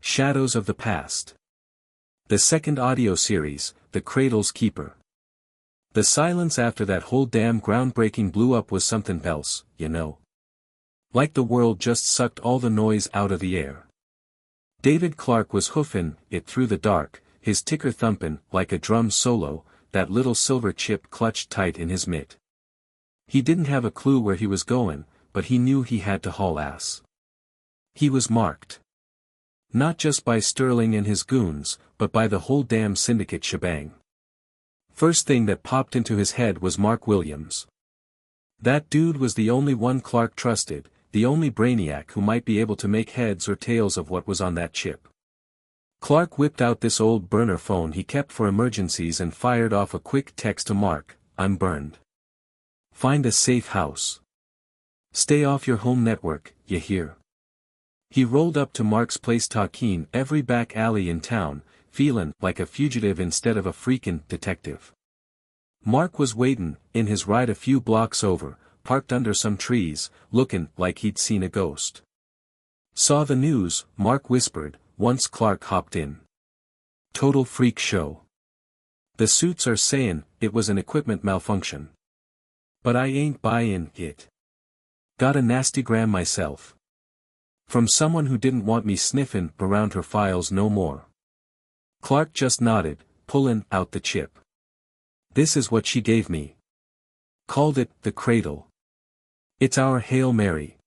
Shadows of the Past. The second audio series, The Cradle's Keeper. The silence after that whole damn groundbreaking blew up was something else, you know. Like the world just sucked all the noise out of the air. David Clarke was hoofing it through the dark, his ticker thumping like a drum solo, that little silver chip clutched tight in his mitt. He didn't have a clue where he was going, but he knew he had to haul ass. He was marked. Not just by Sterling and his goons, but by the whole damn Syndicate shebang. First thing that popped into his head was Mark Williams. That dude was the only one Clarke trusted, the only brainiac who might be able to make heads or tails of what was on that chip. Clarke whipped out this old burner phone he kept for emergencies and fired off a quick text to Mark, "I'm burned. Find a safe house. Stay off your home network, you hear?" He rolled up to Mark's place, talking every back alley in town, feeling like a fugitive instead of a freakin' detective. Mark was waiting, in his ride a few blocks over, parked under some trees, looking like he'd seen a ghost. "Saw the news," Mark whispered, once Clarke hopped in. "Total freak show. The suits are saying it was an equipment malfunction. But I ain't buying it. Got a nastygram myself. From someone who didn't want me sniffing around her files no more." Clarke just nodded, pulling out the chip. "This is what she gave me. Called it the Cradle. It's our Hail Mary."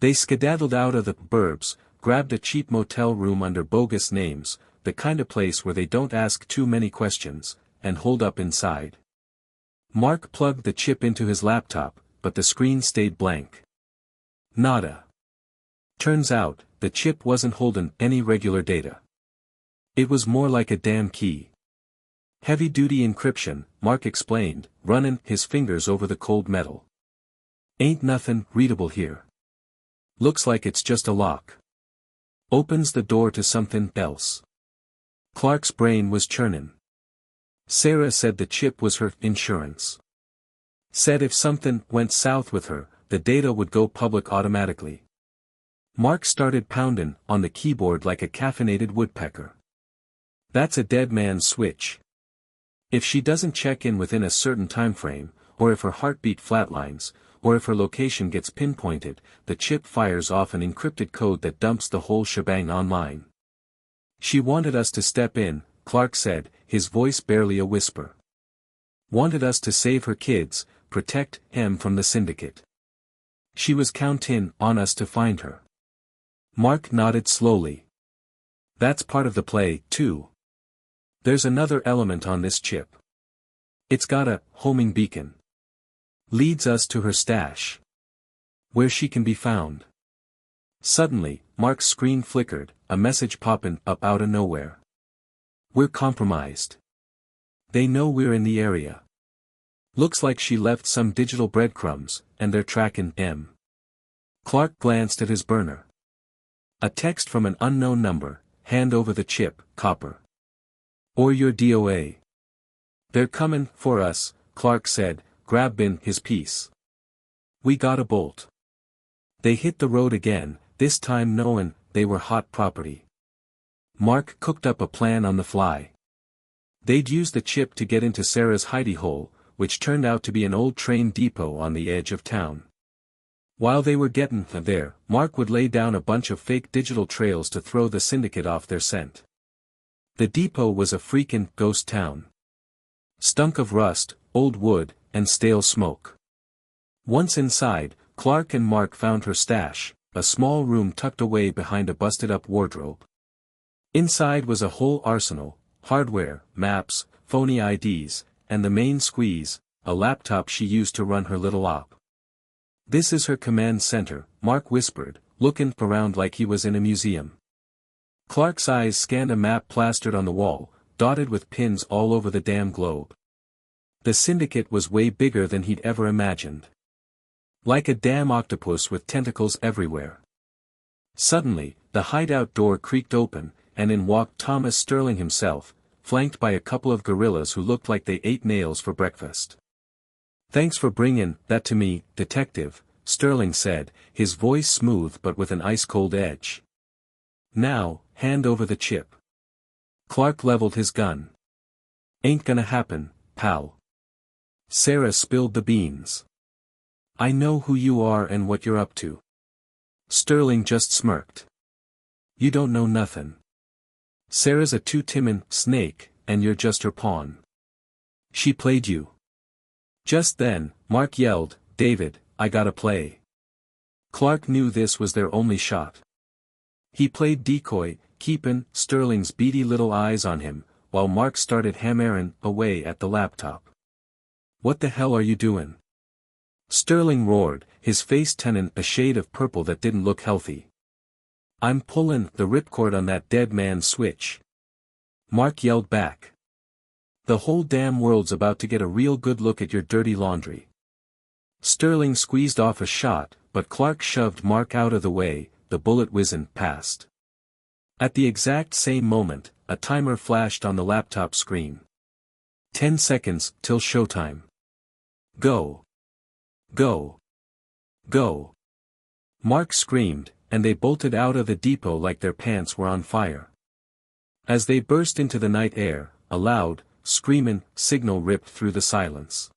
They skedaddled out of the burbs, grabbed a cheap motel room under bogus names, the kind of place where they don't ask too many questions, and holed up inside. Mark plugged the chip into his laptop, but the screen stayed blank. Nada. Turns out, the chip wasn't holding any regular data. It was more like a damn key. "Heavy-duty encryption," Mark explained, running his fingers over the cold metal. "Ain't nothing readable here. Looks like it's just a lock. Opens the door to something else." Clarke's brain was churning. Sarah said the chip was her insurance. Said if something went south with her, the data would go public automatically. Mark started pounding on the keyboard like a caffeinated woodpecker. "That's a dead man's switch. If she doesn't check in within a certain time frame, or if her heartbeat flatlines, or if her location gets pinpointed, the chip fires off an encrypted code that dumps the whole shebang online." "She wanted us to step in," Clarke said, his voice barely a whisper. "Wanted us to save her kids, protect them from the Syndicate. She was counting on us to find her." Mark nodded slowly. "That's part of the play, too. There's another element on this chip. It's got a homing beacon. Leads us to her stash. Where she can be found." Suddenly, Mark's screen flickered, a message popping up out of nowhere. "We're compromised. They know we're in the area. Looks like she left some digital breadcrumbs, and they're tracking them." Clarke glanced at his burner. A text from an unknown number, "Hand over the chip, copper. Or your DOA. They're coming for us," Clarke said, grabbing his piece. "We gotta bolt." They hit the road again, this time knowing they were hot property. Mark cooked up a plan on the fly. They'd use the chip to get into Sarah's hidey hole, which turned out to be an old train depot on the edge of town. While they were getting there, Mark would lay down a bunch of fake digital trails to throw the Syndicate off their scent. The depot was a freakin' ghost town. Stunk of rust, old wood, and stale smoke. Once inside, Clarke and Mark found her stash, a small room tucked away behind a busted-up wardrobe. Inside was a whole arsenal, hardware, maps, phony IDs, and the main squeeze, a laptop she used to run her little op. "This is her command center," Mark whispered, looking around like he was in a museum. Clarke's eyes scanned a map plastered on the wall, dotted with pins all over the damn globe. The Syndicate was way bigger than he'd ever imagined. Like a damn octopus with tentacles everywhere. Suddenly, the hideout door creaked open, and in walked Thomas Sterling himself, flanked by a couple of gorillas who looked like they ate nails for breakfast. "Thanks for bringing that to me, Detective," Sterling said, his voice smooth but with an ice-cold edge. "Now, hand over the chip. Clark leveled his gun. Ain't gonna happen, pal. Sarah spilled the beans. I know who you are and what you're up to. Sterling just smirked. You don't know nothin'. Sarah's a teamin snake, and you're just her pawn. She played you. Just then, Mark yelled, David, I gotta play. Clark knew this was their only shot. He played decoy, keepin' Sterling's beady little eyes on him, while Mark started hammerin' away at the laptop. What the hell are you doing? Sterling roared, his face turning a shade of purple that didn't look healthy. I'm pulling the ripcord on that dead man's switch. Mark yelled back. The whole damn world's about to get a real good look at your dirty laundry. Sterling squeezed off a shot, but Clark shoved Mark out of the way, the bullet whizzing past. At the exact same moment, a timer flashed on the laptop screen. 10 seconds till showtime. Go. Go. Go. Mark screamed, and they bolted out of the depot like their pants were on fire. As they burst into the night air, a loud, screamin' signal ripped through the silence.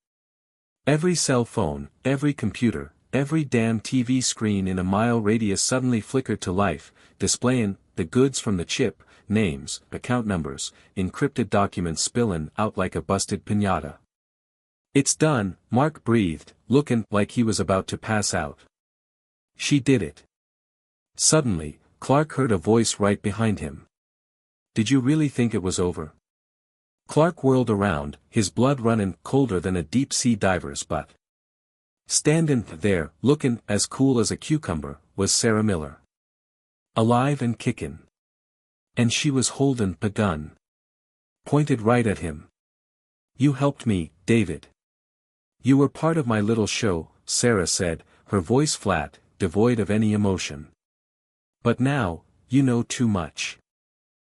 Every cell phone, every computer, every damn TV screen in a mile radius suddenly flickered to life, displaying the goods from the chip, names, account numbers, encrypted documents spillin' out like a busted piñata. It's done, Mark breathed, looking like he was about to pass out. She did it. Suddenly, Clark heard a voice right behind him. Did you really think it was over? Clark whirled around, his blood running colder than a deep-sea diver's butt. Standing there, looking as cool as a cucumber, was Sarah Miller. Alive and kickin'. And she was holding a gun. Pointed right at him. You helped me, David. You were part of my little show, Sarah said, her voice flat, devoid of any emotion. But now, you know too much.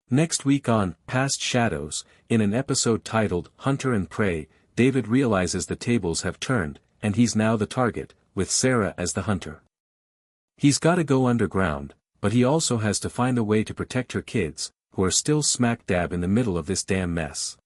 Next week on Past Shadows, in an episode titled Hunter and Prey, David realizes the tables have turned, and he's now the target, with Sarah as the hunter. He's gotta go underground, but he also has to find a way to protect her kids, who are still smack dab in the middle of this damn mess.